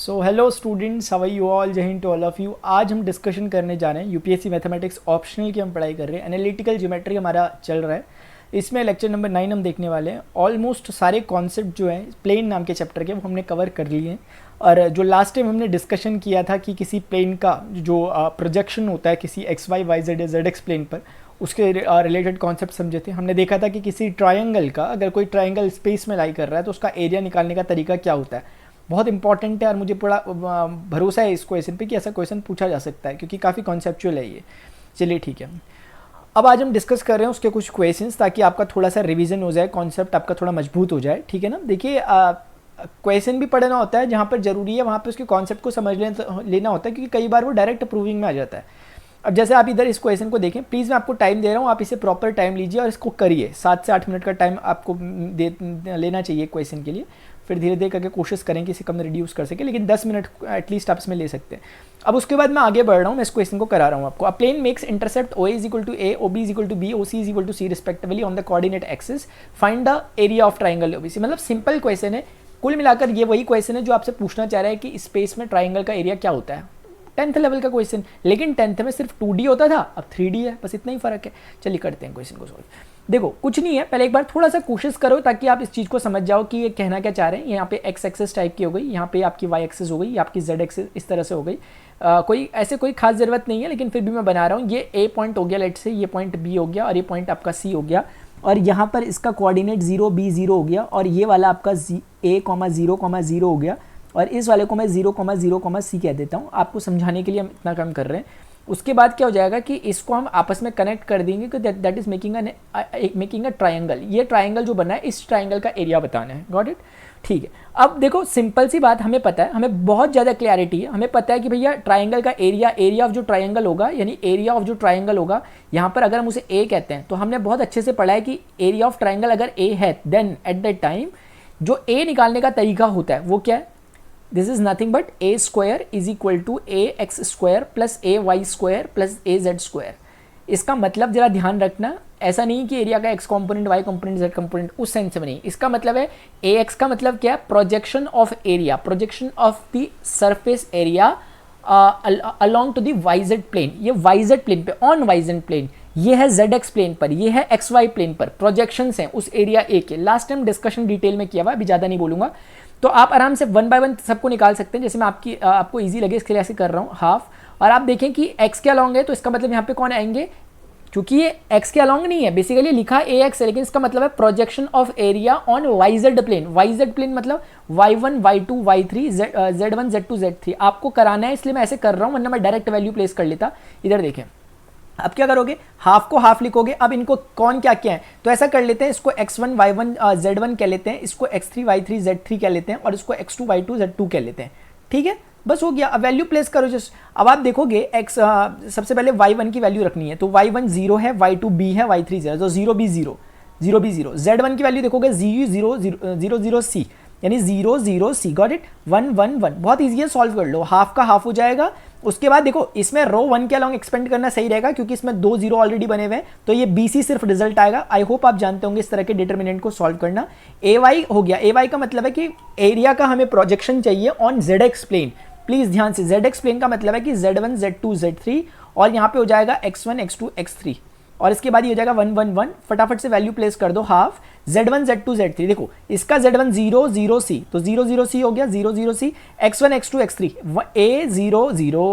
So hello students, how are you all. जय हिंद to all of you. आज हम डिस्कशन करने जा रहे हैं यूपीएससी मैथमेटिक्स ऑप्शनल की हम पढ़ाई कर रहे हैं। एनालिटिकल ज्योमेट्री हमारा चल रहा है। इसमें लेक्चर नंबर 9 हम देखने वाले हैं। ऑलमोस्ट सारे कॉन्सेप्ट जो हैं प्लेन नाम के चैप्टर के वो हमने कवर कर लिए हैं। और जो लास्ट टाइम हमने डिस्कशन किया था कि किसी प्लेन का जो प्रोजेक्शन होता है किसी एक्स वाई वाई जेड या जेड एक्स प्लेन पर, उसके रिलेटेड कॉन्सेप्ट समझे थे। हमने देखा था कि किसी ट्रायंगल का, अगर कोई ट्रायंगल स्पेस में लाई कर रहा है तो उसका एरिया निकालने का तरीका क्या होता है। बहुत इंपॉर्टेंट है और मुझे बड़ा भरोसा है इस क्वेश्चन पे कि ऐसा क्वेश्चन पूछा जा सकता है क्योंकि काफ़ी कॉन्सेप्चुअल है ये। चलिए ठीक है, अब आज हम डिस्कस कर रहे हैं उसके कुछ क्वेश्चंस ताकि आपका थोड़ा सा रिवीजन हो जाए, कॉन्सेप्ट आपका थोड़ा मजबूत हो जाए। ठीक है ना। देखिए, क्वेश्चन भी पढ़ना होता है, जहाँ पर जरूरी है वहाँ पे उसके कॉन्सेप्ट को समझ लेना होता है, क्योंकि कई बार वो डायरेक्ट प्रूविंग में आ जाता है। अब जैसे आप इधर इस क्वेश्चन को देखें, प्लीज़ मैं आपको टाइम दे रहा हूँ, आप इसे प्रॉपर टाइम लीजिए और इसको करिए। 7 से 8 मिनट का टाइम आपको लेना चाहिए क्वेश्चन के लिए। फिर धीरे धीरे करके कोशिश करें कि इसे कम रिड्यूस कर सके, लेकिन 10 मिनट एटलीस्ट आप इसमें ले सकते हैं। अब उसके बाद मैं आगे बढ़ रहा हूँ, मैं इस क्वेश्चन को करा रहा हूँ आपको। A plane makes intercept O is equal to A, O B is equal to B, O C is equal to C respectively on the coordinate axis, find the area of triangle OBC. मतलब simple question है। कुल मिलाकर ये वही question है जो आपसे पूछना चाह रहा है कि स्पेस में ट्राइंगल का एरिया क्या होता है। 10th लेवल का क्वेश्चन, लेकिन 10th में सिर्फ 2D होता था, अब 3D है, बस इतना ही फर्क है। चलिए करते हैं क्वेश्चन को सॉल्व। देखो कुछ नहीं है, पहले एक बार थोड़ा सा कोशिश करो ताकि आप इस चीज़ को समझ जाओ कि ये कहना क्या चाह रहे हैं। यहाँ पे एक्स एक्सेस टाइप की हो गई, यहाँ पे आपकी वाई एक्सेस हो गई, आपकी जेड एक्सेस इस तरह से हो गई। कोई खास ज़रूरत नहीं है, लेकिन फिर भी मैं बना रहा हूँ। ये ए पॉइंट हो गया, लेट से ये पॉइंट बी हो गया और ये पॉइंट आपका सी हो गया, और यहाँ पर इसका कोऑर्डिनेट 0 B 0 हो गया, और ये वाला आपका A, 0, 0 हो गया, और इस वाले को मैं 0, 0, C कह देता हूँ। आपको समझाने के लिए हम इतना काम कर रहे हैं। उसके बाद क्या हो जाएगा कि इसको हम आपस में कनेक्ट कर देंगे कि that is making a triangle. ये ट्राइंगल जो बना है, इस ट्राइंगल का एरिया बताना है। Got it. ठीक है। अब देखो सिंपल सी बात, हमें पता है, हमें बहुत ज़्यादा क्लैरिटी है। हमें पता है कि भैया ट्राइंगल का एरिया ऑफ जो ट्राइंगल होगा, यानी एरिया ऑफ जो ट्राइंगल होगा, यहाँ पर अगर हम उसे ए कहते हैं तो हमने बहुत अच्छे से पढ़ा है कि एरिया ऑफ ट्राइंगल अगर ए है, देन एट दैट टाइम जो ए निकालने का तरीका होता है वो क्या है। This is nothing but A square is equal to A X square plus A Y square plus A Z square. इसका मतलब जरा ध्यान रखना, ऐसा नहीं कि एरिया का X component, Y component, Z component, उस सेंस में नहीं। इसका मतलब है ए एक्स का मतलब क्या है, projection of area, projection of the surface area along to the Y Z plane. ये वाई जेड प्लेन पे, ऑन वाई जेड प्लेन, ये है जेड एक्स प्लेन पर, ये है एक्स वाई प्लेन पर, प्रोजेक्शंस हैं उस एरिया ए के। लास्ट टाइम डिस्कशन डिटेल में किया हुआ, अभी ज़्यादा नहीं बोलूंगा। तो आप आराम से 1 बाय 1 सबको निकाल सकते हैं, जैसे मैं आपको इजी लगे इसके लिए ऐसे कर रहा हूँ हाफ। और आप देखें कि x के अलॉन्ग है तो इसका मतलब यहाँ पे कौन आएंगे, क्योंकि ये x के अलॉन्ग नहीं है, बेसिकली लिखा ए एक्स है, लेकिन इसका मतलब है projection of area on Y Z plane. Y Z plane मतलब y1, y2, y3, z1, z2, z3। आपको कराना है इसलिए मैं ऐसे कर रहा हूँ, वरना मैं डायरेक्ट वैल्यू प्लेस कर लेता। इधर देखें, अब क्या करोगे, हाफ को हाफ लिखोगे। अब इनको कौन क्या क्या है तो ऐसा कर लेते हैं, इसको x1 y1 z1 कह लेते हैं, इसको x3 y3 z3 कह लेते हैं, और इसको x2 y2 z2 कह लेते हैं। ठीक है, बस हो गया। अब वैल्यू प्लेस करो जस्ट। अब आप देखोगे सबसे पहले y1 की वैल्यू रखनी है, तो y1 0 है, y2 b है, y3 0, तो 0 b 0, 0 b 0। z1 की वैल्यू देखोगे 0 0 0 c, यानी 0 0 c। Got it. 1 1 1, बहुत ईजी है, सॉल्व कर लो। हाफ का हाफ हो जाएगा। उसके बाद देखो इसमें रो 1 के अलॉन्ग एक्सपेंड करना सही रहेगा, क्योंकि इसमें 2 0 ऑलरेडी बने हुए हैं, तो ये BC सिर्फ रिजल्ट आएगा। आई होप आप जानते होंगे इस तरह के डिटर्मिनेंट को सॉल्व करना। AY हो गया। AY का मतलब है कि एरिया का हमें प्रोजेक्शन चाहिए ऑन ZX प्लेन। प्लीज ध्यान से, ZX प्लेन का मतलब है कि Z1 Z2 Z3, और यहाँ पे हो जाएगा X1 X2 X3, और इसके बाद ये हो जाएगा 1 1 1। फटाफट से वैल्यू प्लेस कर दो, हाफ Z1 Z2 Z3। देखो इसका Z1 0 0 C, तो 0 0 C हो गया, 0 0 C। X1 X2 X3 A 0 0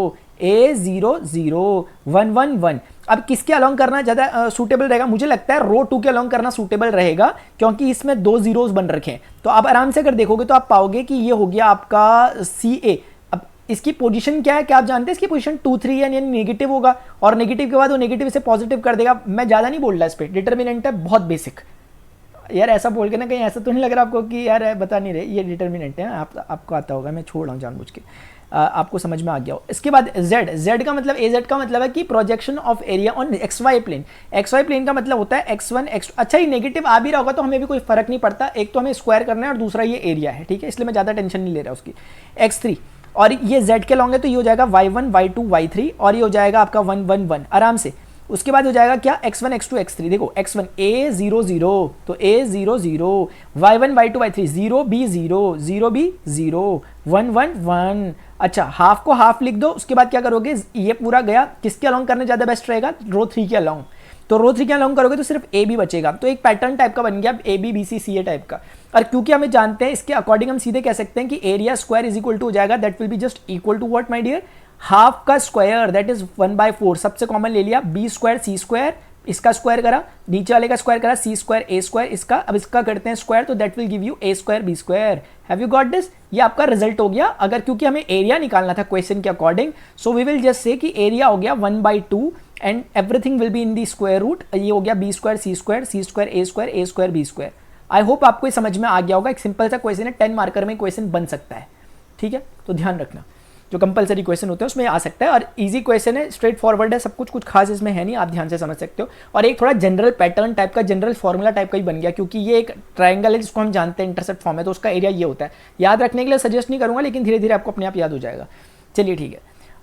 A 0 0 1 1 1। अब किसके अलॉन्ग करना ज़्यादा सूटेबल रहेगा, मुझे लगता है रो 2 के अलॉन्ग करना सूटेबल रहेगा, क्योंकि इसमें 2 जीरोस बन रखे हैं। तो आप आराम से अगर देखोगे तो आप पाओगे कि ये हो गया आपका CA। अब इसकी पोजीशन क्या है, क्या आप जानते हैं, इसकी पोजीशन 2 3 है, यानी नेगेटिव होगा, और नेगेटिव के बाद वो नेगेटिव से पॉजिटिव कर देगा। मैं ज़्यादा नहीं बोल रहा इस पर, डिटर्मिनेंट है बहुत बेसिक। यार ऐसा बोल के ना कहीं ऐसा तो नहीं लग रहा आपको कि यार बता नहीं रहे, ये डिटर्मिनेंट है, आपको आता होगा, मैं छोड़ रहा हूँ जानबूझ के, आपको समझ में आ गया हो। इसके बाद Z का मतलब, AZ का मतलब है कि projection of area on XY plane. XY plane का मतलब होता है X1 X2। अच्छा, ये नेगेटिव आ भी रहा होगा तो हमें भी कोई फर्क नहीं पड़ता, एक तो हमें स्क्वायर करना है और दूसरा ये एरिया है। ठीक है, इसलिए मैं ज़्यादा टेंशन नहीं ले रहा उसकी। X3, और ये Z के लॉन्ग है तो ये हो जाएगा Y1 Y2 Y3, और ये हो जाएगा आपका 1 1 1 आराम से। उसके बाद हो जाएगा क्या x1 x2 x3, देखो x1 a 0 0 तो a 0 0, y1 y2 y3 0 b 0 0 b 0 1 1 1। अच्छा हाफ को हाफ लिख दो, उसके बाद क्या करोगे, ये पूरा गया, किसके अलोंग करने ज़्यादा बेस्ट रहेगा, रो 3 के अलोंग, तो रो 3 के अलोंग करोगे तो सिर्फ ए बी बचेगा, तो एक पैटर्न टाइप का बन गया A B B C C A type का। और क्योंकि हमें जानते हैं इसके अकॉर्डिंग हम सीधे कह सकते हैं कि area square is equal to हो जाएगा, that will be just equal to what my dear, half का स्क्वायर दैट इज 1/4, सबसे कॉमन ले लिया, बी स्क्वायर सी स्क्वायर, इसका स्क्वायर करा, नीचे वाले का स्क्वायर करा, सी स्क्वायर ए स्क्वायर, इसका अब इसका करते हैं स्क्वायर, तो that will give you A square B square. Have you got this, ये आपका रिजल्ट हो गया। अगर क्योंकि हमें एरिया निकालना था क्वेश्चन के according, so we will just say कि एरिया हो गया 1/2 and everything will be in the square root, ये हो गया B square C square A square B square. I hope आपको ये समझ में आ गया होगा, एक सिंपल सा क्वेश्चन है, 10 मार्कर में क्वेश्चन बन सकता है, ठीक है, तो ध्यान रखना जो कंपलसरी क्वेश्चन होते हैं उसमें आ सकता है, और इजी क्वेश्चन है, स्ट्रेट फॉरवर्ड है, सब कुछ खास इसमें है नहीं, आप ध्यान से समझ सकते हो। और एक थोड़ा जनरल पैटर्न टाइप का, जनरल फॉर्मूला टाइप का ही बन गया, क्योंकि ये एक ट्रायंगल है जिसको हम जानते हैं इंटरसेप्ट फॉर्म है, तो उसका एरिया ये होता है। याद रखने के लिए सजेस्ट नहीं करूंगा, लेकिन धीरे धीरे आपको अपने आप याद हो जाएगा। चलिए ठीक है,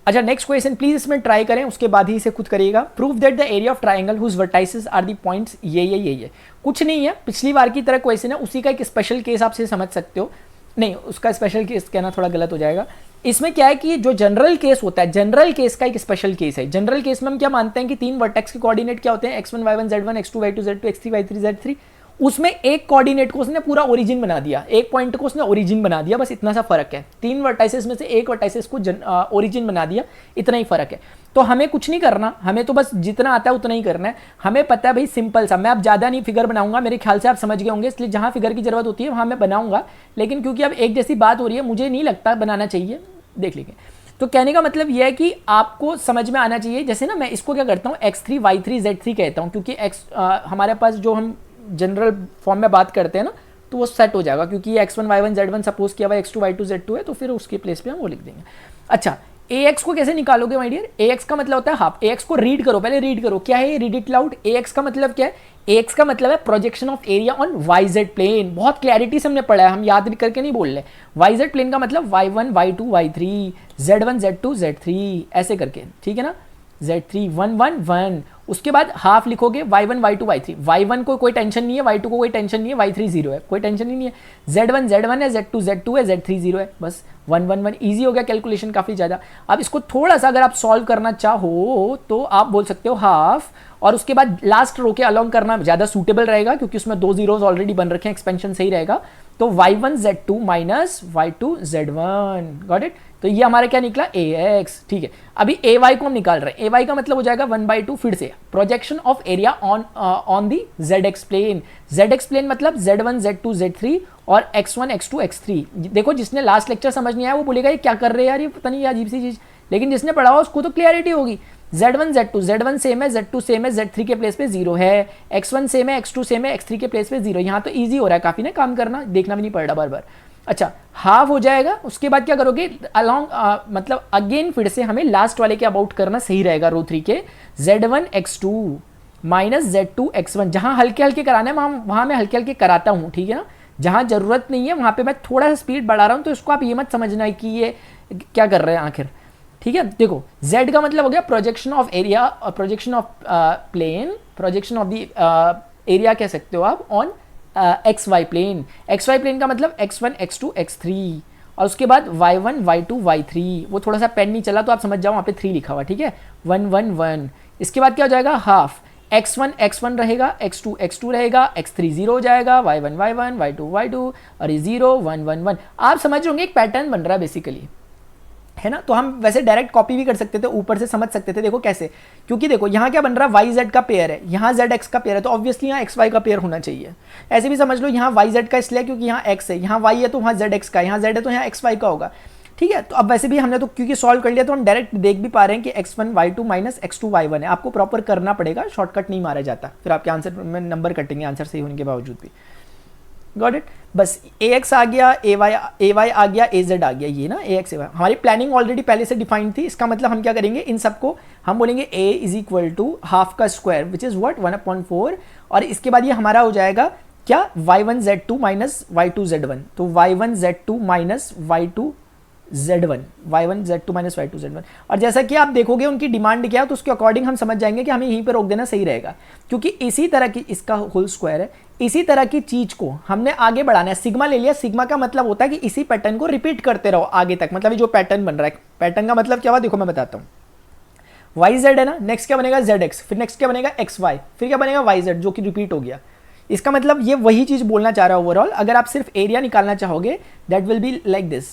अच्छा नेक्स्ट क्वेश्चन प्लीज इसमें ट्राई करें, उसके बाद ही इसे खुद करिएगा। Prove that the area of triangle whose vertices are the points, ये कुछ नहीं है, पिछली बार की तरह क्वेश्चन है, उसी का एक स्पेशल केस आप से समझ सकते हो, नहीं उसका स्पेशल केस कहना थोड़ा गलत हो जाएगा। इसमें क्या है कि जो जनरल केस होता है, जनरल केस का एक स्पेशल केस है। जनरल केस में हम क्या मानते हैं कि 3 वर्टेक्स के कोऑर्डिनेट क्या होते हैं, x1 y1 z1 x2 y2 z2 x3 y3 z3, उसमें एक कोऑर्डिनेट को उसने पूरा ओरिजिन बना दिया, एक पॉइंट को उसने ओरिजिन बना दिया, बस इतना सा फर्क है। 3 वर्टाइसेस में से एक वर्टाइसेस को ओरिजिन बना दिया, इतना ही फर्क है। तो हमें कुछ नहीं करना, हमें तो बस जितना आता है उतना ही करना है। हमें पता है भाई सिंपल सा, मैं अब ज़्यादा नहीं फिगर बनाऊंगा, मेरे ख्याल से आप समझ गए होंगे, इसलिए जहाँ फिगर की जरूरत होती है वहाँ मैं बनाऊंगा, लेकिन क्योंकि अब एक जैसी बात हो रही है, मुझे नहीं लगता बनाना चाहिए, देख लीजिए। तो कहने का मतलब यह है कि आपको समझ में आना चाहिए, जैसे ना मैं इसको क्या करता हूँ x3 y3 z3 कहता हूँ, क्योंकि हमारे पास जो हम जनरल फॉर्म में बात करते हैं ना, तो वो सेट हो जाएगा, क्योंकि ये x1 y1 z1 सपोज किया हुआ x2 y2 z2 है, तो फिर उसके प्लेस पे हम वो लिख देंगे। अच्छा ax को कैसे निकालोगे माय डियर, ax का मतलब होता है हाफ, ax को रीड करो, पहले रीड करो क्या है, रीड इट लाउड। ax का मतलब क्या है, ax का मतलब है projection of area on yz plane, बहुत क्लैरिटी से हमने पढ़ा है, हम याद करके नहीं बोल रहे। yz प्लेन का मतलब y1 y2 y3 z1 z2 z3 ऐसे करके, ठीक है ना, z3 1 1 1, उसके बाद हाफ लिखोगे y1 y2 y3, y1 को कोई टेंशन नहीं है, y2 को कोई टेंशन नहीं है, y3 0 है, कोई टेंशन ही नहीं है, z1 z1 है, z2 z2 है, z3 0 है, बस 1 1 1, ईजी हो गया कैलकुलेशन काफ़ी ज़्यादा। अब इसको थोड़ा सा अगर आप सॉल्व करना चाहो तो आप बोल सकते हो हाफ, और उसके बाद लास्ट रो के अलॉन्ग करना ज़्यादा सूटेबल रहेगा, क्योंकि उसमें 2 जीरोज ऑलरेडी बन रखे हैं, एक्सपेंशन सही रहेगा, तो y1 z2 minus y2 z1, got it. तो ये हमारा क्या निकला ax, ठीक है। अभी ay को हम निकाल रहे हैं, ay का मतलब हो जाएगा 1/2, फिर से projection of area on the zx plane, zx plane मतलब z1 z2 z3 और x1 x2 x3। देखो जिसने लास्ट लेक्चर समझ नहीं आया वो बोलेगा ये क्या कर रहे हैं यार, ये पता नहीं अजीब सी चीज़, लेकिन जिसने पढ़ा हो उसको तो क्लियरिटी होगी। z1 z2, z1 सेम है, z2 सेम है, z3 के प्लेस पे 0 है, x1 सेम है, x2 सेम है, x3 के प्लेस पे 0। यहाँ तो ईजी हो रहा है काफ़ी ना काम करना, देखना भी नहीं पड़ रहा बार बार। अच्छा हाफ हो जाएगा, उसके बाद क्या करोगे अलॉन्ग, मतलब अगेन फिर से हमें लास्ट वाले के अबाउट करना सही रहेगा, रो 3 के z1 x2 minus z2 x1, जहाँ हल्के हल्के कराना है वहाँ मैं हल्के हल्के कराता हूँ, ठीक है ना, जहाँ जरूरत नहीं है वहाँ पे मैं थोड़ा सा स्पीड बढ़ा रहा हूँ, तो इसको आप ये मत समझना है कि ये क्या कर रहे हैं आखिर, ठीक है। देखो z का मतलब हो गया projection of area, projection of plane, projection of the area कह सकते हो आप on xy plane, xy plane का मतलब x1 x2 x3, और उसके बाद y1 y2 y3, वो थोड़ा सा पेन नहीं चला तो आप समझ जाओ वहाँ पे 3 लिखा हुआ, ठीक है, 1 1 1। इसके बाद क्या हो जाएगा हाफ, x1 x1 रहेगा, x2 x2 रहेगा, x3 0 हो जाएगा, y1 y1 y2 y2 और ये 0 1 1 1। आप समझ रहे होंगे एक पैटर्न बन रहा है बेसिकली, है ना। तो हम वैसे डायरेक्ट कॉपी भी कर सकते थे, ऊपर से समझ सकते थे, देखो कैसे, क्योंकि देखो यहाँ क्या बन रहा है, वाई जेड का पेयर है, यहाँ जेड एक्स का पेयर है, तो ऑब्वियसली यहाँ एक्स वाई का पेयर होना चाहिए। ऐसे भी समझ लो यहाँ वाई जेड का इसलिए क्योंकि यहाँ एक्स है, यहाँ वाई है तो वहाँ जेड एक्स का, यहाँ जेड है तो यहाँ एक्स वाई का होगा, ठीक है। तो अब वैसे भी हमने तो क्योंकि सॉल्व कर लिया तो हम डायरेक्ट देख भी पा रहे हैं कि x1 y2 minus x2 y1 है। आपको प्रॉपर करना पड़ेगा, शॉर्टकट नहीं मारा जाता, फिर आपके आंसर में नंबर कटेंगे आंसर सही होने के बावजूद भी। गॉट इट, बस ax आ गया, ay आ गया, az आ गया, ये ना ax ay हमारी प्लानिंग ऑलरेडी पहले से डिफाइंड थी। इसका मतलब हम क्या करेंगे, इन सबको हम बोलेंगे a is equal to half का स्क्वायर विच इज व्हाट 1/4, और इसके बाद ये हमारा हो जाएगा क्या y1 z2 minus y2 z1, तो y1 z2 minus y2 Z1 Y1 Z2 minus Y2 Z1। और जैसा कि आप देखोगे उनकी डिमांड क्या है तो उसके अकॉर्डिंग हम समझ जाएंगे कि हमें यहीं पे रोक देना सही रहेगा, क्योंकि इसी तरह की, इसका होल स्क्वायर है, इसी तरह की चीज को हमने आगे बढ़ाना है। सिग्मा ले लिया, सिग्मा का मतलब होता है कि इसी पैटर्न को रिपीट करते रहो आगे तक, मतलब जो पैटर्न बन रहा है, पैटर्न का मतलब क्या हुआ देखो मैं बताता हूँ। YZ है ना, नेक्स्ट क्या बनेगा ZX, फिर नेक्स्ट क्या बनेगा XY, फिर क्या बनेगा YZ जो कि रिपीट हो गया। इसका मतलब ये वही चीज बोलना चाह रहा है ओवरऑल। अगर आप सिर्फ एरिया निकालना चाहोगे that will be like this,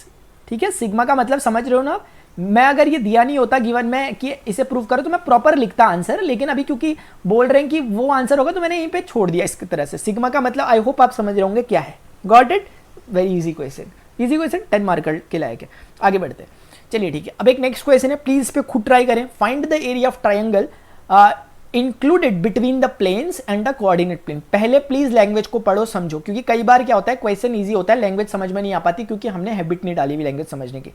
ठीक है। सिग्मा का मतलब समझ रहे हो ना। मैं अगर ये दिया नहीं होता गिवन में कि इसे प्रूव करो तो मैं प्रॉपर लिखता आंसर, लेकिन अभी क्योंकि बोल रहे हैं कि वो आंसर होगा तो मैंने यहीं पे छोड़ दिया इस तरह से। सिग्मा का मतलब आई होप आप समझ रहे होंगे क्या है। Got it, very easy question, easy question 10 marker के लायक है। आगे बढ़ते हैं, चलिए ठीक है। अब एक नेक्स्ट क्वेश्चन है, प्लीज इस पे खुद ट्राई करें। Find the area of triangle included between the planes and the coordinate plane. पहले प्लीज लैंग्वेज को पढ़ो समझो, क्योंकि कई बार क्या होता है क्वेश्चन इजी होता है, लैंग्वेज समझ में नहीं आ पाती क्योंकि हमने हैबिट नहीं डाली हुई लैंग्वेज समझने की।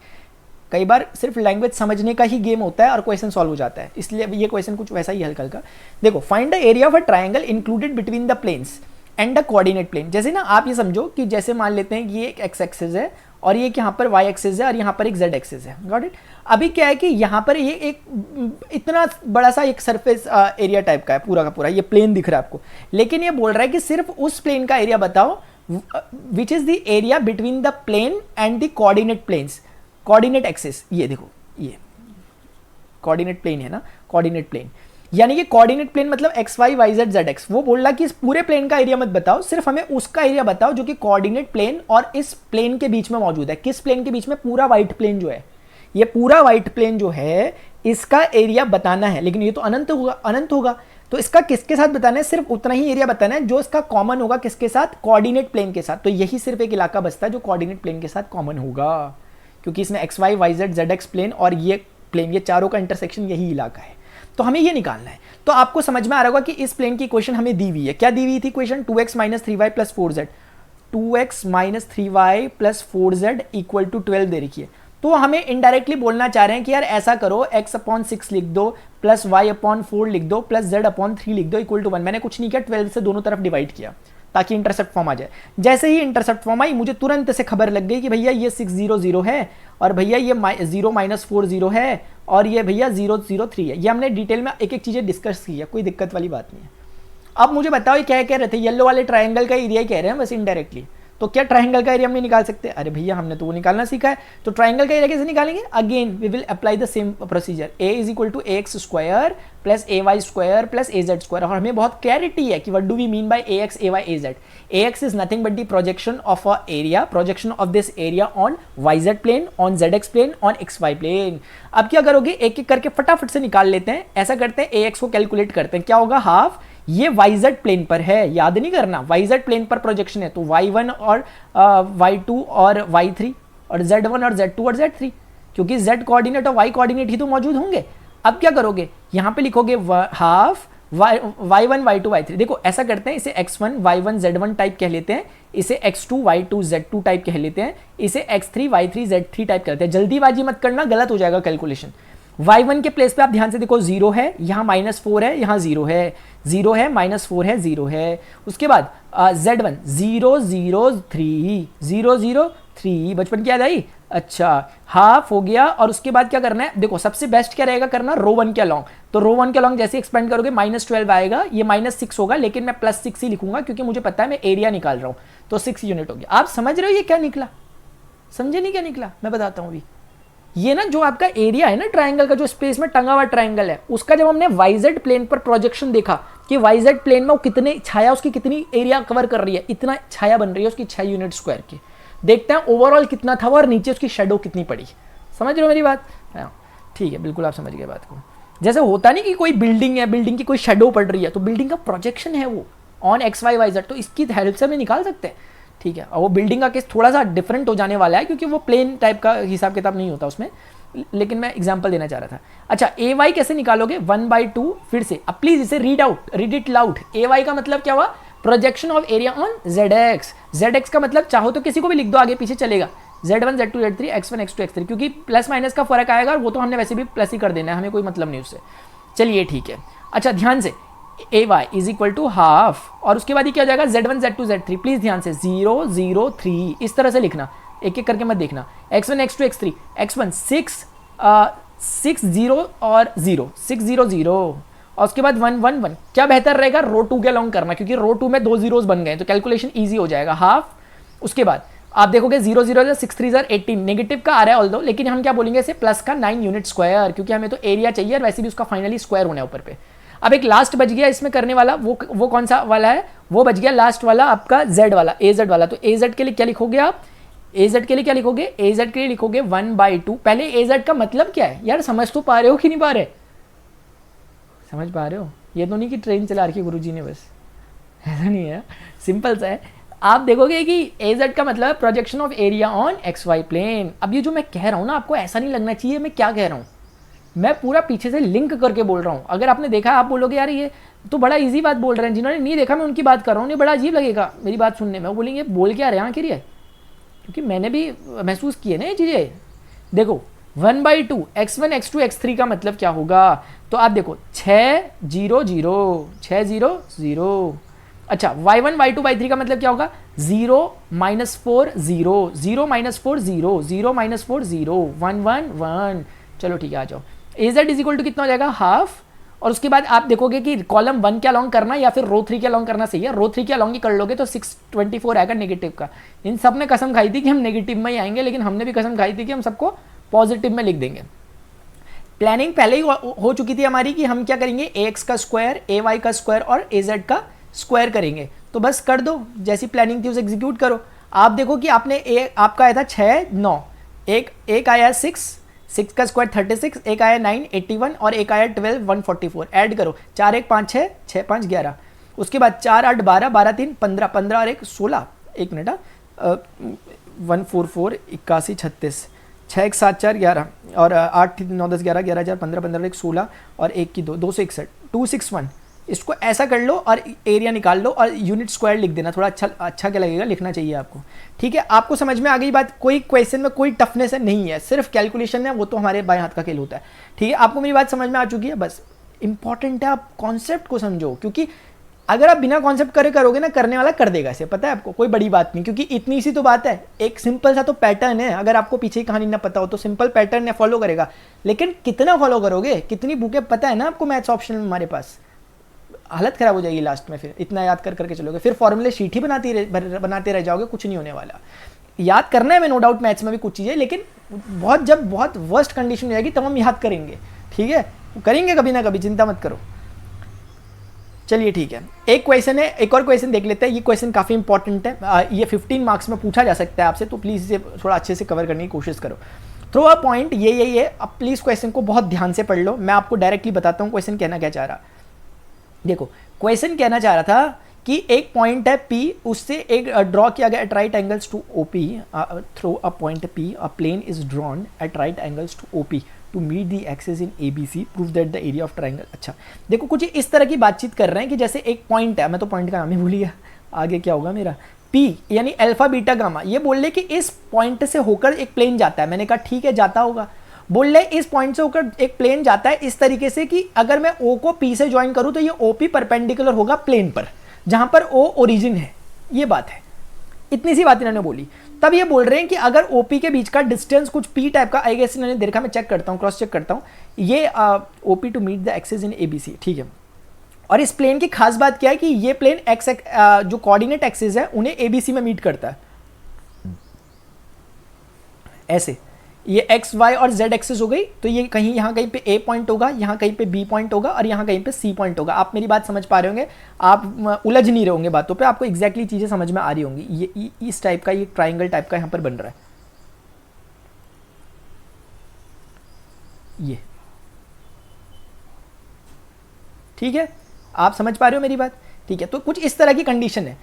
कई बार सिर्फ लैंग्वेज समझने का ही गेम होता है और क्वेश्चन सॉल्व हो जाता है, इसलिए ये क्वेश्चन कुछ वैसा ही हल्का हल्का। देखो, find the area of a triangle included between the planes and the coordinate plane. जैसे ना आप ये समझो कि जैसे मान लेते हैं कि ये एक एक्स एक्सिस है और ये यहाँ पर वाई एक्सिस है और यहाँ पर एक जेड एक्सिस है। Got it. अभी क्या है कि यहाँ पर ये एक इतना बड़ा सा एक सरफेस एरिया टाइप का है, पूरा का पूरा ये प्लेन दिख रहा है आपको, लेकिन ये बोल रहा है कि सिर्फ उस प्लेन का एरिया बताओ which is the area between the plane and the coordinate planes, coordinate axis. ये देखो, ये कोऑर्डिनेट प्लेन है ना, कोऑर्डिनेट प्लेन यानी कि कोऑर्डिनेट प्लेन मतलब X Y Y Z Z X. वो बोल रहा कि इस पूरे प्लेन का एरिया मत बताओ, सिर्फ हमें उसका एरिया बताओ जो कि कोऑर्डिनेट प्लेन और इस प्लेन के बीच में मौजूद है। किस प्लेन के बीच में? पूरा व्हाइट प्लेन जो है, ये पूरा व्हाइट प्लेन जो है इसका एरिया बताना है, लेकिन ये तो अनंत होगा, अनंत होगा, तो इसका किसके साथ बताना है? सिर्फ उतना ही एरिया बताना है जो इसका कॉमन होगा, किसके साथ? कोऑर्डिनेट प्लेन के साथ। तो यही सिर्फ एक इलाका बचता है जो कोऑर्डिनेट प्लेन के साथ कॉमन होगा, क्योंकि इसमें X Y Y Z Z X plane और ये प्लेन, ये चारों का इंटरसेक्शन यही इलाका है। तो हमें ये निकालना है। तो आपको समझ में आ रहा होगा कि इस प्लेन की इक्वेशन हमें दी हुई है। क्या दी हुई थी equation? 2x minus 3y plus 4z, 2x minus 3y plus 4z equal to 12 दे रखी है। तो हमें इनडायरेक्टली बोलना चाह रहे हैं कि यार ऐसा करो, x अपॉन 6 लिख दो प्लस y अपॉन 4 लिख दो प्लस z अपॉन 3 लिख दो इक्वल टू 1। मैंने कुछ नहीं किया, 12 से दोनों तरफ डिवाइड किया ताकि इंटरसेप्ट फॉर्म आ जाए। जैसे ही इंटरसेप्ट फॉर्म आई मुझे तुरंत से खबर लग गई कि भैया ये 6 0 0 है और भैया ये 0 माइनस 4 0 है और ये भैया 0 0 3 है। ये हमने डिटेल में एक एक चीजें डिस्कस की है, कोई दिक्कत वाली बात नहीं है। अब मुझे बताओ ये क्या कह रहे थे? येलो वाले ट्राइंगल का एरिया कह रहे हैं बस इनडायरेक्टली। तो क्या ट्राइंगल का एरिया हम नहीं निकाल सकते? अरे भैया हमने तो वो निकालना सीखा है। तो ट्राइंगल का एरिया कैसे निकालेंगे? Again we will apply the same procedure, a is equal to ax square plus ay square plus az square. और हमें बहुत क्लैरिटी है कि what do we mean by ax ay az। ax is nothing but the projection of a area, projection of this area on yz plane, on zx plane, on xy plane. अब क्या करोगे? एक एक करके फटाफट से निकाल लेते हैं। ऐसा करते हैं, ax को कैलकुलेट करते हैं, क्या होगा? हाफ, ये yz प्लेन पर है, याद नहीं करना, yz प्लेन पर प्रोजेक्शन है, तो y1 और y2 और y3 और z1 और z2 और z3, क्योंकि z कोऑर्डिनेट और y कोऑर्डिनेट ही तो मौजूद होंगे। अब क्या करोगे? यहां पे लिखोगे हाफ y1 y2 y3। देखो ऐसा करते हैं, इसे x1 y1 z1 टाइप कह लेते हैं, इसे x2 y2 z2 टाइप कह लेते हैं, इसे x3 y3 z3 टाइप करते हैं। जल्दीबाजी मत करना, गलत हो जाएगा कैलकुलेशन। y1 के प्लेस पे आप ध्यान से देखो, 0 है, यहाँ -4 है, यहाँ 0 है, 0 है, -4 है, 0 है। उसके बाद z1 0 0 3 0 0 3, बचपन की याद आई? अच्छा, हाफ हो गया। और उसके बाद क्या करना है? देखो सबसे बेस्ट क्या रहेगा करना? रो 1 के अलॉन्ग। तो रो 1 के अलॉन्ग जैसे एक्सपेंड करोगे -12 आएगा, ये -6 होगा, लेकिन मैं +6 ही लिखूंगा क्योंकि मुझे पता है मैं एरिया निकाल रहा हूं। तो 6 यूनिट हो गया। आप समझ रहे हो ये क्या निकला? समझे नहीं क्या निकला? मैं बताता हूं अभी। ये ना जो आपका एरिया है ना ट्राइंगल का, जो स्पेस में टंगा हुआ ट्राइंगल है, उसका जब हमने वाईजेड प्लेन पर प्रोजेक्शन देखा कि वाईजेड प्लेन में वो कितने छाया, उसकी कितनी एरिया कवर कर रही है, इतना छाया बन रही है उसकी 6 यूनिट स्क्वायर की। देखते हैं ओवरऑल कितना था और नीचे उसकी शेडो कितनी पड़ी। समझ रहे हो मेरी बात? ठीक है, बिल्कुल आप समझ गए बात को। जैसे होता नहीं कि कोई बिल्डिंग है, बिल्डिंग की कोई शेडो पड़ रही है, तो बिल्डिंग का प्रोजेक्शन है वो on X Y Y Z, तो इसकी हेल्प से हमें निकाल सकते हैं। ठीक है, और वो बिल्डिंग का केस थोड़ा सा डिफरेंट हो जाने वाला है क्योंकि वो प्लेन टाइप का हिसाब किताब नहीं होता उसमें, लेकिन मैं एग्जांपल देना चाह रहा था। अच्छा, ए वाई कैसे निकालोगे? 1/2 फिर से। अब प्लीज इसे read it loud. A Y का मतलब क्या हुआ? Projection of area on Z X. Z X का मतलब चाहो तो किसी को भी लिख दो, आगे पीछे चलेगा, Z1 Z2 Z3 X1 X2 X3, क्योंकि प्लस माइनस का फर्क आएगा और वो तो हमने वैसे भी प्लस ही कर देना है, हमें कोई मतलब नहीं उससे। चलिए ठीक है। अच्छा ध्यान से, A Y is equal to half, और उसके बाद ही क्या हो जाएगा? Z1 Z2 Z3, प्लीज ध्यान से, 0 0 3 इस तरह से लिखना। एक एक करके मत देखना। x1 x2 x3, x1 6 6 0 और 0 6 0 0 और उसके बाद 1 1 1। क्या बेहतर रहेगा, रो 2 के अलॉन्ग करना, क्योंकि रो 2 में 2 जीरोस बन गए तो कैलकुलेशन ईजी हो जाएगा। हाफ, उसके बाद आप देखोगे 0 0 6 3 18, नेगेटिव का आ रहा है ऑल्दो, लेकिन हम क्या बोलेंगे इसे प्लस का 9 यूनिट स्क्वायर, क्योंकि हमें तो एरिया चाहिए और वैसे भी उसका फाइनली स्क्वायर होना है ऊपर पे। अब एक लास्ट बच गया इसमें करने वाला, वो कौन सा वाला है, वो बच गया लास्ट वाला आपका z वाला, az वाला। तो az के लिए क्या लिखोगे आप, az के लिए क्या लिखोगे, az के लिए लिखोगे 1/2। पहले az का मतलब क्या है यार, समझ तो पा रहे हो कि नहीं पा रहे, समझ पा रहे हो, ये तो नहीं कि ट्रेन चला रखी गुरुजी ने बस, ऐसा नहीं है, सिंपल सा है। आप देखोगे कि az का मतलब projection of area on xy plane. अब ये जो मैं कह रहा हूँ ना, आपको ऐसा नहीं लगना चाहिए मैं क्या कह रहा हूँ, मैं पूरा पीछे से लिंक करके बोल रहा हूँ। अगर आपने देखा आप बोलोगे यार ये तो बड़ा इजी बात बोल रहे हैं, जिन्होंने नहीं देखा मैं उनकी बात कर रहा हूँ, ये बड़ा अजीब लगेगा मेरी बात सुनने में, वो बोलेंगे बोल क्या रहे हैं आखिर ये, क्योंकि मैंने भी महसूस किए ना ये चीज़ें। देखो 1/2 x1 x2 x3 का मतलब क्या होगा, तो आप देखो 6 0 0 6 0 0। अच्छा y1 y2 y3 का मतलब क्या होगा, 0 -4 0 0 -4 0 0 -4 0 1 1 1। चलो ठीक है, आ जाओ। az इज इक्वल टू कितना हो जाएगा, हाफ। और उसके बाद आप देखोगे कि कॉलम 1 के अलॉन्ग करना या फिर रो 3 के अलॉन्ग करना सही है, रो 3 के अलॉन्ग ही कर लोगे तो 624 आएगा नेगेटिव का। इन सब ने कसम खाई थी कि हम नेगेटिव में ही आएंगे, लेकिन हमने भी कसम खाई थी कि हम सबको पॉजिटिव में लिख देंगे। प्लानिंग पहले ही हो चुकी थी हमारी कि हम क्या करेंगे, ax का स्क्वायर ay का स्क्वायर और az का स्क्वायर करेंगे, तो बस कर दो, जैसी प्लानिंग थी उसे एग्जीक्यूट करो। आप देखो कि आपने आपका आया था 6 9, एक आया 6 का स्क्वायर 36, एक आया 9 81 और एक आया 12 144। ऐड करो, 4 1 5 6 6 5 11, उसके बाद 4 8 12 12 3 15 15 और 1 16, एक मिनट 144 81 36 6 1 7 4 11 और 8 9 10 11 11 4 15 15 1 16 और 1 की 2 261 261। इसको ऐसा कर लो और एरिया निकाल लो और यूनिट स्क्वायर लिख देना, थोड़ा अच्छा क्या लगेगा, लिखना चाहिए आपको। ठीक है, आपको समझ में आ गई बात, कोई क्वेश्चन में कोई टफनेस नहीं है, सिर्फ कैलकुलेशन है, वो तो हमारे बाएं हाथ का खेल होता है। ठीक है, आपको मेरी बात समझ में आ चुकी है, बस इंपॉर्टेंट है आप कॉन्सेप्ट को समझो, क्योंकि अगर आप बिना कॉन्सेप्ट करोगे ना, करने वाला कर देगा इसे, पता है आपको, कोई बड़ी बात नहीं, क्योंकि इतनी सी तो बात है, एक सिंपल सा तो पैटर्न है। अगर आपको पीछे की कहानी ना पता हो तो सिंपल पैटर्न है, फॉलो करेगा, लेकिन कितना फॉलो करोगे, कितनी बुकें पता है ना आपको मैथ्स ऑप्शन में हमारे पास, हालत खराब हो जाएगी लास्ट में, फिर इतना याद करके चलोगे, फिर फॉर्मूले शीट ही बनाते रह जाओगे, कुछ नहीं होने वाला। याद करना है मैं नो डाउट मैथ्स में भी कुछ चीज़ें, लेकिन जब बहुत वर्स्ट कंडीशन हो जाएगी तब हम याद करेंगे। ठीक है, करेंगे कभी ना कभी, चिंता मत करो। चलिए ठीक है, एक क्वेश्चन है, एक और क्वेश्चन देख लेते हैं। ये क्वेश्चन काफ़ी इंपॉर्टेंट है, ये 15 मार्क्स में पूछा जा सकता है आपसे, तो प्लीज़ इसे थोड़ा अच्छे से कवर करने की कोशिश करो। थ्रो अ पॉइंट, ये अब प्लीज़ क्वेश्चन को बहुत ध्यान से पढ़ लो, मैं आपको डायरेक्टली बताता हूँ क्वेश्चन कहना क्या चाह रहा। देखो क्वेश्चन कहना चाह रहा था कि एक पॉइंट है P, उससे एक ड्रॉ किया गया at right angles to OP, through a point P, a plane is drawn at right angles to OP to meet the axis in ABC, prove that the area of triangle. अच्छा देखो, कुछ इस तरह की बातचीत कर रहे हैं कि जैसे एक पॉइंट है, मैं तो पॉइंट का नाम ही भूल गया, आगे क्या होगा मेरा, P यानी अल्फा बीटा गामा, ये बोल रहे कि इस पॉइंट से होकर एक प्लेन जाता है। मैंने कहा ठीक है जाता होगा, बोल रहे इस पॉइंट से होकर एक प्लेन जाता है इस तरीके से कि अगर मैं O को P से ज्वाइन करूं तो ये OP परपेंडिकुलर होगा प्लेन पर, जहां पर O ओरिजिन है। ये बात है, इतनी सी बात इन्होंने बोली। तब ये बोल रहे हैं कि अगर OP के बीच का डिस्टेंस कुछ P टाइप का, आई गेस इन्होंने देखा, मैं चेक करता हूँ, क्रॉस चेक करता हूँ, ये OP to meet the axis in ABC। ठीक है, और इस प्लेन की खास बात क्या है कि ये प्लेन एक्स जो कोऑर्डिनेट एक्सिस है उन्हें ABC में मीट करता है। ऐसे ये एक्स वाई और जेड एक्सिस हो गई, तो ये कहीं यहाँ कहीं पे A पॉइंट होगा, यहाँ कहीं पे B पॉइंट होगा और यहाँ कहीं पे C पॉइंट होगा। आप मेरी बात समझ पा रहे होंगे, आप उलझ नहीं रहे होंगे बातों पे, आपको एग्जैक्टली चीज़ें समझ में आ रही होंगी। ये इस टाइप का, ये ट्राइंगल टाइप का यहाँ पर बन रहा है, ये ठीक है, आप समझ पा रहे हो मेरी बात। ठीक है, तो कुछ इस तरह की कंडीशन है।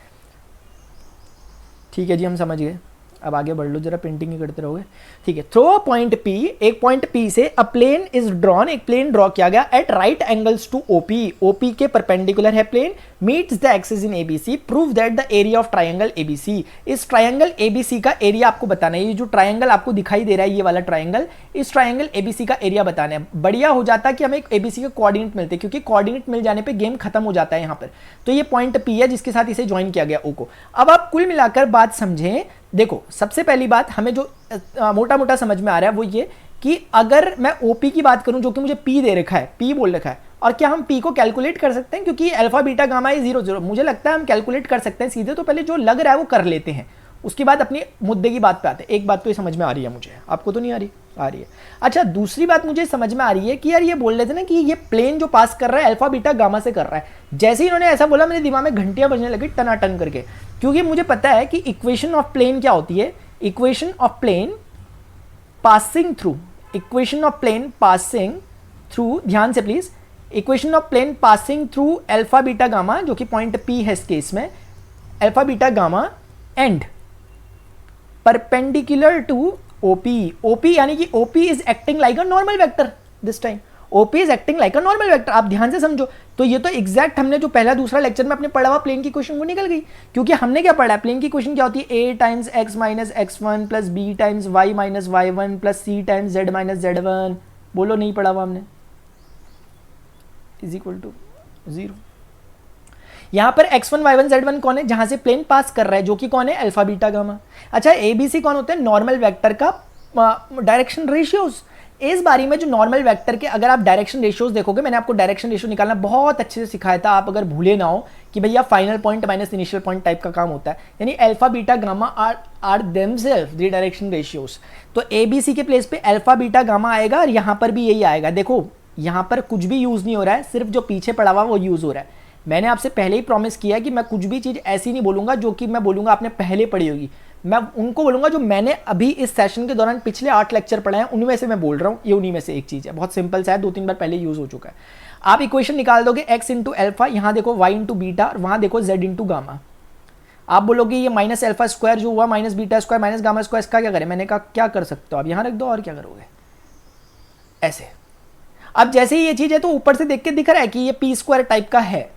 ठीक है जी, हम समझ गए, अब आगे बढ़ लो जरा, पेंटिंग ही करते रहोगे। ठीक है, थ्रो अ पॉइंट P, एक पॉइंट P से अ प्लेन इज ड्रॉन, एक प्लेन ड्रॉ किया गया at right angles to OP, OP के परपेंडिकुलर है plane, meets the axis in ABC, prove that the area of triangle ABC। इस triangle ABC का एरिया आपको बताना है। ये जो ट्राइंगल आपको दिखाई दे रहा है, ये वाला ट्राइंगल, इस ट्राइंगल ABC का एरिया बताना है। बढ़िया हो जाता है कि हमें ABC के कोऑर्डिनेट मिलते हैं, क्योंकि कोऑर्डिनेट मिल जाने पे गेम खत्म हो जाता है यहाँ पर। तो ये पॉइंट P है जिसके साथ इसे ज्वाइन किया गया O को। अब आप कुल मिलाकर बात समझें, देखो सबसे पहली बात हमें जो मोटा मोटा समझ में आ रहा है वो ये कि अगर मैं ओपी की बात करूं जो कि मुझे पी दे रखा है, पी बोल रखा है, और क्या हम पी को कैलकुलेट कर सकते हैं क्योंकि अल्फा बीटा गामा है 0 0, मुझे लगता है हम कैलकुलेट कर सकते हैं सीधे। तो पहले जो लग रहा है वो कर लेते हैं, उसके बाद अपने मुद्दे की बात पे आते हैं। एक बात तो ये समझ में आ रही है मुझे, आपको तो नहीं आ रही? आ रही है। अच्छा दूसरी बात मुझे समझ में आ रही है कि यार ये बोल रहे थे ना कि ये प्लेन जो पास कर रहा है अल्फा बीटा गामा से कर रहा है। जैसे ही इन्होंने ऐसा बोला मेरे दिमाग में घंटियां बजने लगी टनाटन करके, क्योंकि मुझे पता है कि इक्वेशन ऑफ प्लेन क्या होती है। Equation of plane passing through, equation of plane passing through, ध्यान से please, equation of plane passing through alpha beta gamma जो कि पॉइंट पी है इस केस में, alpha beta gamma and perpendicular to OP. OP यानी कि OP is acting like a normal vector this time, OP is acting like a normal vector. आप ध्यान से समझो, तो ये तो एग्जैक्ट हमने जो पहला दूसरा लेक्चर में अपने पढ़ा हुआ प्लेन की क्वेश्चन वो निकल गई। क्योंकि हमने क्या पढ़ा है, प्लेन की क्वेश्चन क्या होती है, a times x minus x1 plus b times y minus y1 plus c times z minus z1। बोलो नहीं पढ़ा हुआ हमने, इज इक्वल टू 0। यहां पर x1 y1 z1 कौन है, जहां से प्लेन पास कर रहा है, जो कि कौन है, अल्फा बीटा गामा। अच्छा ABC कौन होते हैं, नॉर्मल वेक्टर का डायरेक्शन रेशियोज। इस बारी में जो नॉर्मल वेक्टर के अगर आप डायरेक्शन रेशियोज देखोगे, मैंने आपको डायरेक्शन रेशियो निकालना बहुत अच्छे से सिखाया था, आप अगर भूले ना हो कि भैया final point minus initial point type का काम होता है, यानी alpha beta gamma are themselves the direction ratios. तो ABC के प्लेस पे अल्फा बीटा गामा आएगा और यहां पर भी यही आएगा। देखो यहां पर कुछ भी यूज नहीं हो रहा है, सिर्फ जो पीछे पड़ा हुआ वो यूज हो रहा है। मैंने आपसे पहले ही प्रॉमिस किया कि मैं कुछ भी चीज ऐसी नहीं बोलूंगा जो कि मैं बोलूंगा आपने पहले पढ़ी होगी, मैं उनको बोलूंगा जो मैंने अभी इस सेशन के दौरान पिछले 8 लेक्चर पढ़े हैं उनमें से मैं बोल रहा हूँ। ये उन्हीं में से एक चीज है, बहुत सिंपल सा है, 2-3 बार पहले यूज हो चुका है। आप इक्वेशन निकाल दोगे x इंटू अल्फा, यहां देखो y इंटू बीटा, वहां देखो z इंटू गामा। आप बोलोगे ये माइनस अल्फा स्क्वायर जो हुआ minus beta square minus gamma square, इसका क्या करें? मैंने कहा क्या कर सकते हो आप, यहां रख दो और क्या करोगे, ऐसे। अब जैसे ही ये चीज है तो ऊपर से देख के दिख रहा है कि ये पी स्क्वायर टाइप का है।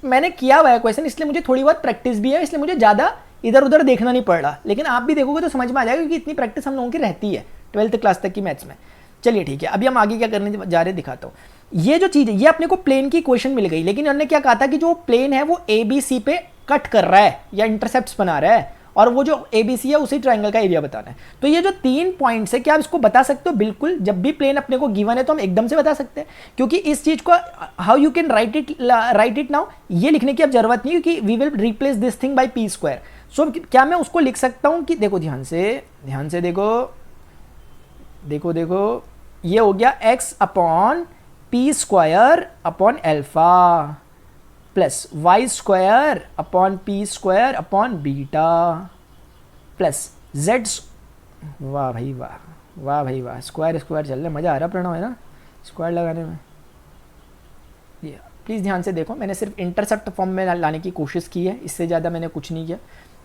मैंने किया हुआ है क्वेश्चन, इसलिए मुझे थोड़ी बहुत प्रैक्टिस भी है, इसलिए मुझे ज्यादा इधर उधर देखना नहीं पड़ रहा, लेकिन आप भी देखोगे तो समझ में आ जाएगा क्योंकि इतनी प्रैक्टिस हम लोगों की रहती है 12th क्लास तक की मैथ्स में। चलिए ठीक है, अभी हम आगे क्या करने जा रहे हैं दिखाता हूँ। ये जो चीज है ये अपने को प्लेन की इक्वेशन मिल गई, लेकिन उन्होंने क्या कहा था कि जो प्लेन है वो ABC पे कट कर रहा है या इंटरसेप्ट बना रहा है, और वो जो ABC है उसी ट्रायंगल का एरिया बताना है। तो ये जो 3 पॉइंट्स है, क्या आप इसको बता सकते हो? बिल्कुल, जब भी प्लेन अपने को गिवन है तो हम एकदम से बता सकते हैं, क्योंकि इस चीज को how you can write it now, ये लिखने की अब जरूरत नहीं, क्योंकि we will replace this thing by P square. सो क्या मैं उसको लिख सकता हूं कि देखो ध्यान से देखो ये हो गया x upon P square upon alpha plus Y square upon P square upon beta plus Z. वाह भाई वाह, वाह भाई वाह, स्क्वायर स्क्वायर चल रहा है, मज़ा आ रहा प्रणव, है ना स्क्वायर लगाने में। ये प्लीज़ ध्यान से देखो, मैंने सिर्फ इंटरसेप्ट फॉर्म में लाने की कोशिश की है, इससे ज़्यादा मैंने कुछ नहीं किया,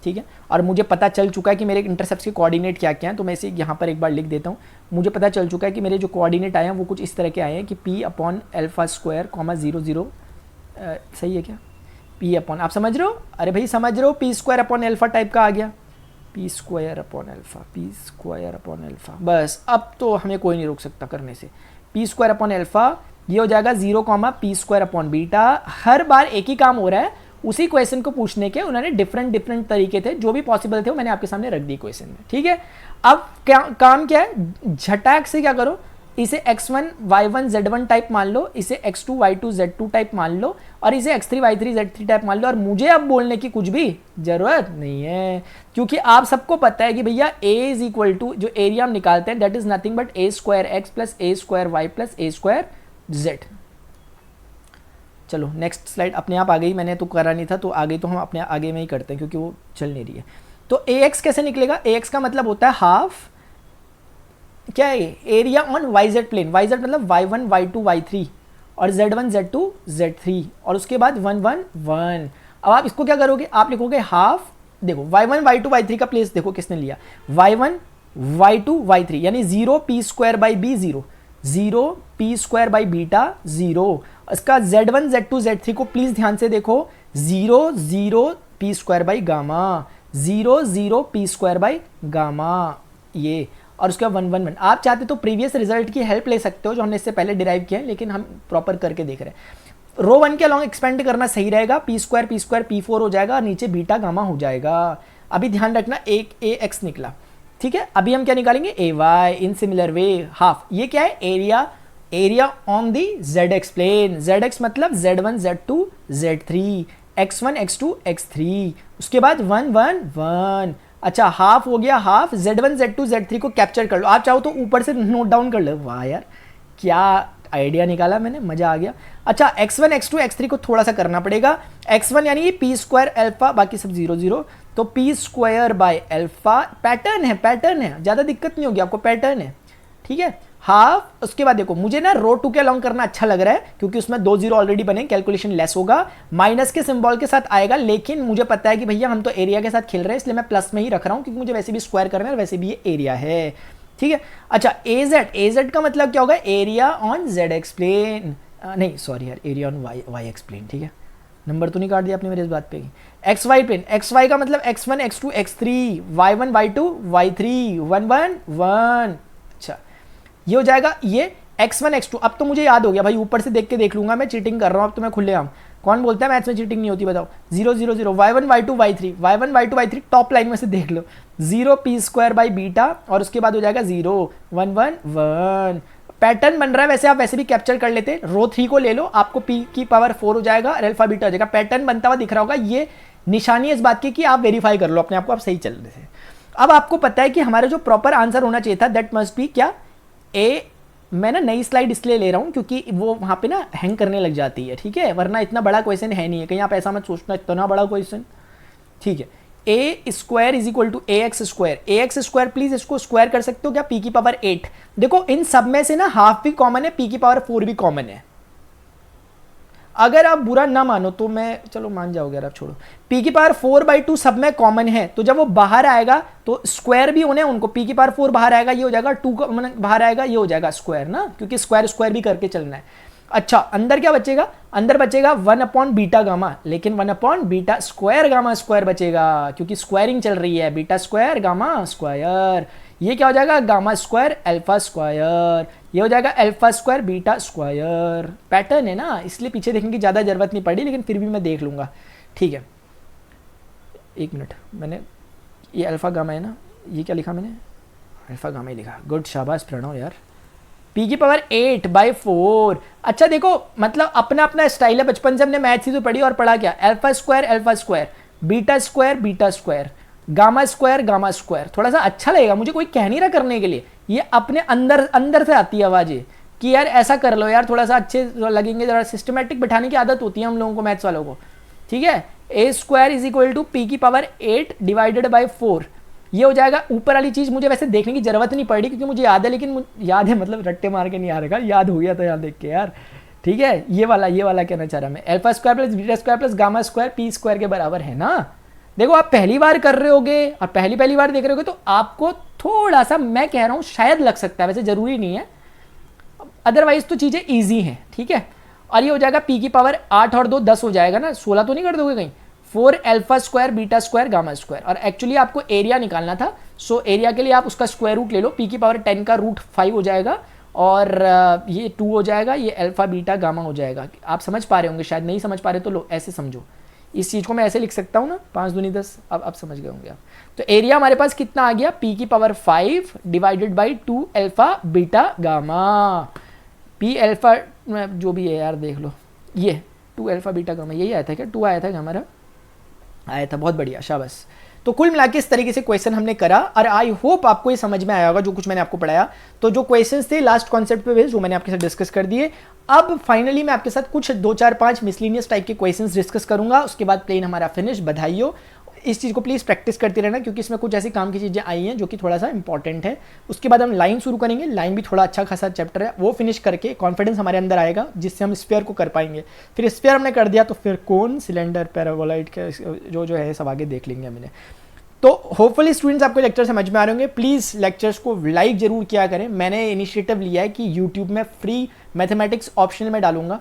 ठीक है। और मुझे पता चल चुका है कि मेरे इंटरसेप्ट के कोऑर्डिनेट क्या क्या हैं, तो मैं इसे यहाँ पर एक बार लिख देता हूँ। मुझे पता चल चुका है कि मेरे जो कोऑर्डिनेट आए हैं वो कुछ इस तरह के आए हैं कि p upon alpha square comma 0 0, सही है क्या, p अपॉन, आप समझ रहे हो, अरे भाई समझ रहे हो, p square upon alpha type का आ गया, p square upon alpha, p square upon alpha, बस अब तो हमें कोई नहीं रोक सकता करने से। p स्क्वायर अपॉन अल्फा ये हो जाएगा 0 comma P square upon beta. हर बार एक ही काम हो रहा है, उसी क्वेश्चन को पूछने के उन्होंने डिफरेंट तरीके थे, जो भी पॉसिबल थे वो मैंने आपके सामने रख दी क्वेश्चन में, ठीक है। अब क्या काम क्या है, झटाक से क्या करो, इसे x1 y1 z1 टाइप मान लो, इसे x2 y2 z2 टाइप मान लो, और इसे x3 y3 z3 टाइप मान लो, और मुझे अब बोलने की कुछ भी जरूरत नहीं है, क्योंकि आप सबको पता है कि भैया a इज इक्वल टू जो एरिया हम निकालते हैं that is nothing but a square x plus a square y plus a square z। चलो नेक्स्ट स्लाइड अपने आप आ गई, मैंने तो करा नहीं था, तो आगे तो हम अपने आगे में ही करते हैं क्योंकि वो चल नहीं रही है। तो ax कैसे निकलेगा, ax का मतलब होता है हाफ, क्या है area on yz plane, yz मतलब y1 y2 y3 और z1 z2 z3 और उसके बाद 1 1 1। अब आप इसको क्या करोगे, आप लिखोगे हाफ, देखो y1 y2 y3 का प्लेस देखो किसने लिया, y1 y2 y3 यानी 0 p square by b 0 0 p square by beta 0। इसका z1 z2 z3 को प्लीज ध्यान से देखो, 0 0 p square by gamma 0 0 p square by gamma ये, और उसके बाद 1 1 1। आप चाहते तो प्रीवियस रिजल्ट की हेल्प ले सकते हो जो हमने इससे पहले डिराइव किया है, लेकिन हम प्रॉपर करके देख रहे हैं। रो 1 के अलॉन्ग एक्सपेंड करना सही रहेगा, p स्क्वायर p4 हो जाएगा और नीचे बीटा गामा हो जाएगा। अभी ध्यान रखना एक ए एक्स निकला, ठीक है। अभी हम क्या निकालेंगे, A Y. In similar way half, ये क्या है, area on the Z X plane. Z X मतलब z1 z2 z3, x1 x2 x3, उसके बाद 1 1 1। अच्छा हाफ हो गया, हाफ z1 z2 z3 को कैप्चर कर लो, आप चाहो तो ऊपर से नोट डाउन कर लो। वाह यार क्या आइडिया निकाला मैंने, मजा आ गया। अच्छा x1 x2 x3 को थोड़ा सा करना पड़ेगा। x1 यानी पी स्क्वायर अल्फा, बाकी सब 0 0, तो P square by alpha. Pattern है, ज़्यादा दिक्कत नहीं होगी आपको, पैटर्न है, ठीक है। हाफ, उसके बाद देखो मुझे ना रो टू के अलॉन्ग करना अच्छा लग रहा है क्योंकि उसमें 2 0 ऑलरेडी बने, कैलकुलेशन लेस होगा, माइनस के सिंबल के साथ आएगा, लेकिन मुझे पता है कि भैया हम तो एरिया के साथ खेल रहे हैं, इसलिए मैं प्लस में ही रख रहा हूं क्योंकि मुझे वैसे भी स्क्वायर करना है और वैसे भी ये एरिया है, ठीक है। अच्छा एजेड का मतलब क्या होगा, area on Z X plane, नहीं सॉरी यार, area on Y X plane, ठीक है। नंबर तो नहीं काट दिया आपने मेरे इस बात पे। X Y plane, X Y का मतलब x1 x2 x3, y1 y2 y3, 1 1 1। अच्छा ये हो जाएगा, ये x1 x2। अब तो मुझे याद हो गया भाई, ऊपर से देख के देख लूंगा, मैं चीटिंग कर रहा हूँ अब तो मैं खुलेआम। कौन बोलता है मैथ्स में चीटिंग नहीं होती, बताओ। 0 0 0, y1 y2 y3, y1 y2 y3 top line में से देख लो, 0 पी स्क्वायर बाई बीटा, और उसके बाद हो जाएगा 0 1 1 1। पैटर्न बन रहा है, वैसे आप वैसे भी कैप्चर कर लेते, रो 3 को ले लो, आपको p की पावर 4 हो जाएगा और अल्फा बीटा हो जाएगा। पैटर्न बनता हुआ दिख रहा होगा, ये निशानी है इस बात की कि आप वेरीफाई कर लो अपने आप को, आप सही चल रहे थे। अब आपको पता है कि हमारा जो प्रॉपर आंसर होना चाहिए था, दैट मस्ट बी क्या, ए। मैं ना नई स्लाइड इसलिए ले रहा हूँ क्योंकि वो वहाँ पे ना हैंग करने लग जाती है, ठीक है, वरना इतना बड़ा क्वेश्चन है नहीं है, कहीं आप ऐसा मत सोचना इतना बड़ा क्वेश्चन, ठीक है। A square is equal to A X square, please इसको स्क्वायर कर सकते हो क्या, पी की पावर 8। देखो इन सब में से ना हाफ भी कॉमन है, पी की पावर 4 भी कॉमन है। अगर आप बुरा ना मानो तो मैं, चलो मान जाओगे यार, आप छोड़ो, पी की पावर 4/2 सब में कॉमन है, तो जब वो बाहर आएगा तो स्क्वायर भी होने उनको, पी की पावर 4 बाहर आएगा, ये हो जाएगा 2 बाहर आएगा, ये हो जाएगा स्क्वायर ना, क्योंकि स्क्वायर भी करके चलना है। अच्छा अंदर क्या बचेगा, अंदर बचेगा 1 बीटा गामा, लेकिन 1 बीटा स्क्वायर गामा स्क्वायर बचेगा क्योंकि स्क्वायरिंग चल रही है, बीटा स्क्वायर गामा स्क्वायर। ये क्या हो जाएगा, गामा स्क्वायर अल्फा स्क्वायर, ये हो जाएगा alpha square beta square. Pattern है ना, इसलिए पीछे देखने की ज़्यादा जरूरत नहीं पड़ी, लेकिन फिर भी मैं देख लूँगा, ठीक है। एक मिनट, मैंने ये अल्फा गामा है ना, ये क्या लिखा मैंने, अल्फा गामा ही लिखा, गुड शाबाश प्रणव यार। पी की पावर 8/4। अच्छा देखो मतलब अपना अपना स्टाइल है, बचपन से हमने मैथ्स ही तो पढ़ी और पढ़ा क्या, alpha square, beta square, gamma square. थोड़ा सा अच्छा लगेगा, मुझे कोई कह नहीं रहा करने के लिए, ये अपने अंदर से आती है आवाज़ ये कि यार ऐसा कर लो यार, थोड़ा सा अच्छे लगेंगे, जरा सिस्टमेटिक बैठाने की आदत होती है हम लोगों को, मैथ्स वालों को, ठीक है। A square is equal to P की पावर 8 डिवाइडेड बाई 4, ये हो जाएगा। ऊपर वाली चीज़ मुझे वैसे देखने की जरूरत नहीं पड़ी क्योंकि मुझे याद है, लेकिन याद है मतलब रट्टे मार के नहीं आ रहा, याद हो गया था यहाँ देख के यार, ठीक है। ये वाला कहना चाह रहा मैं, alpha square plus beta square plus gamma square P square के बराबर है ना। देखो आप पहली बार कर रहे होगे और पहली बार देख रहे होगे तो आपको थोड़ा सा, मैं कह रहा हूँ शायद लग सकता है, वैसे जरूरी नहीं है, अदरवाइज तो चीज़ें ईजी हैं, ठीक है। और ये हो जाएगा पी की पावर 8 और 2 10 हो जाएगा ना, 16 तो नहीं कर दोगे कहीं, 4 alpha square beta square gamma square. और एक्चुअली आपको एरिया निकालना था, सो एरिया के लिए आप उसका स्क्वायर रूट ले लो, पी की पावर 10 का रूट 5 हो जाएगा और ये 2 हो जाएगा, ये अल्फा बीटा गामा हो जाएगा। आप समझ पा रहे होंगे, शायद नहीं समझ पा रहे तो लो ऐसे समझो, इस चीज़ को मैं ऐसे लिख सकता हूँ ना, 5 दूनी 10, अब समझ गए होंगे आप। तो एरिया हमारे पास कितना आ गया, पी की power 5 divided by 2 alpha beta gamma, P alpha जो भी है यार देख लो, ये 2 अल्फा बीटा गामा, यही आया था क्या, 2 आया था क्या हमारा, आया था, बहुत बढ़िया शाबाश। तो कुल मिला के इस तरीके से क्वेश्चन हमने करा और आई होप आपको ये समझ में आया होगा जो कुछ मैंने आपको पढ़ाया। तो जो क्वेश्चंस थे लास्ट कॉन्सेप्ट पे बेस्ड, वो मैंने आपके साथ डिस्कस कर दिए। अब फाइनली मैं आपके साथ कुछ 2 4 5 मिसलिनियस टाइप के क्वेश्चंस डिस्कस करूंगा, उसके बाद प्लेन हमारा फिनिश, बधाई हो। इस चीज़ को प्लीज़ प्रैक्टिस करते रहना क्योंकि इसमें कुछ ऐसी काम की चीज़ें आई हैं जो कि थोड़ा सा इंपॉर्टेंट है। उसके बाद हम लाइन शुरू करेंगे, लाइन भी थोड़ा अच्छा खासा चैप्टर है, वो फिनिश करके कॉन्फिडेंस हमारे अंदर आएगा जिससे हम स्फीयर को कर पाएंगे। फिर स्फीयर हमने कर दिया तो फिर कोन, सिलेंडर, पैराबोलाइड के जो है सब आगे देख लेंगे हमने। तो होपफुली स्टूडेंट्स आपको लेक्चर समझ में आ रहे होंगे। प्लीज़ लेक्चर्स को लाइक जरूर किया करें। मैंने इनिशिएटिव लिया है कि यूट्यूब में फ्री मैथमेटिक्स ऑप्शनल में डालूंगा,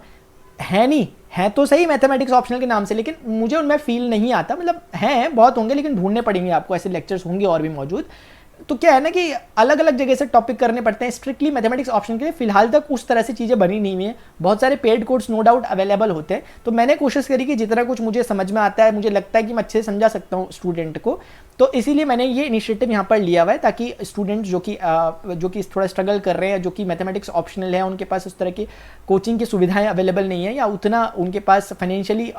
है नहीं है तो सही मैथमेटिक्स ऑप्शनल के नाम से, लेकिन मुझे उनमें फील नहीं आता, मतलब हैं बहुत होंगे लेकिन ढूंढने पड़ेंगे आपको, ऐसे लेक्चर्स होंगे और भी मौजूद। तो क्या है ना कि अलग अलग जगह से टॉपिक करने पड़ते हैं स्ट्रिक्टली मैथमेटिक्स ऑप्शन के लिए। फिलहाल तक उस तरह से चीज़ें बनी नहीं हुई हैं, बहुत सारे paid course no doubt available होते हैं। तो मैंने कोशिश करी कि जितना कुछ मुझे समझ में आता है, मुझे लगता है कि मैं अच्छे से समझा सकता हूँ स्टूडेंट को, तो इसीलिए मैंने ये इनिशिएटिव यहाँ पर लिया हुआ है, ताकि स्टूडेंट जो कि थोड़ा स्ट्रगल कर रहे हैं, जो कि मैथमेटिक्स ऑप्शनल है, उनके पास उस तरह की कोचिंग की सुविधाएं अवेलेबल नहीं है, या उतना उनके पास फाइनेंशियली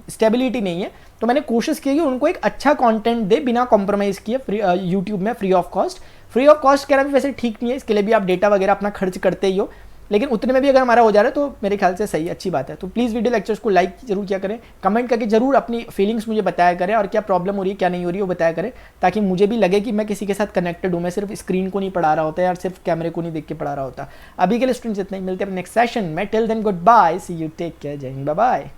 स्टेबिलिटी नहीं है, तो मैंने कोशिश की कि उनको एक अच्छा कंटेंट दे बिना कॉम्प्रोमाइज़ किए, फ्री यूट्यूब में free of cost. Free of cost कहना भी वैसे ठीक नहीं है, इसके लिए भी आप डेटा वगैरह अपना खर्च करते ही हो, लेकिन उतने में भी अगर हमारा हो जा रहा है तो मेरे ख्याल से सही, अच्छी बात है। तो प्लीज़ वीडियो लेक्चर्स को लाइक जरूर किया करें, कमेंट करके जरूर अपनी फीलिंग्स मुझे बताया करें, और क्या प्रॉब्लम हो रही है क्या नहीं हो रही है वो बताया करें, ताकि मुझे भी लगे कि मैं किसी के साथ कनेक्टेड हूँ, मैं सिर्फ स्क्रीन को नहीं पढ़ा रहा होता या सिर्फ कैमरे को नहीं देख के पढ़ा रहा होता। अभी के लिए स्टूडेंट्स इतना ही, मिलते हैं नेक्स्ट सेशन में। Till then good bye, see you, take care, जय हिंद, बाय बाय।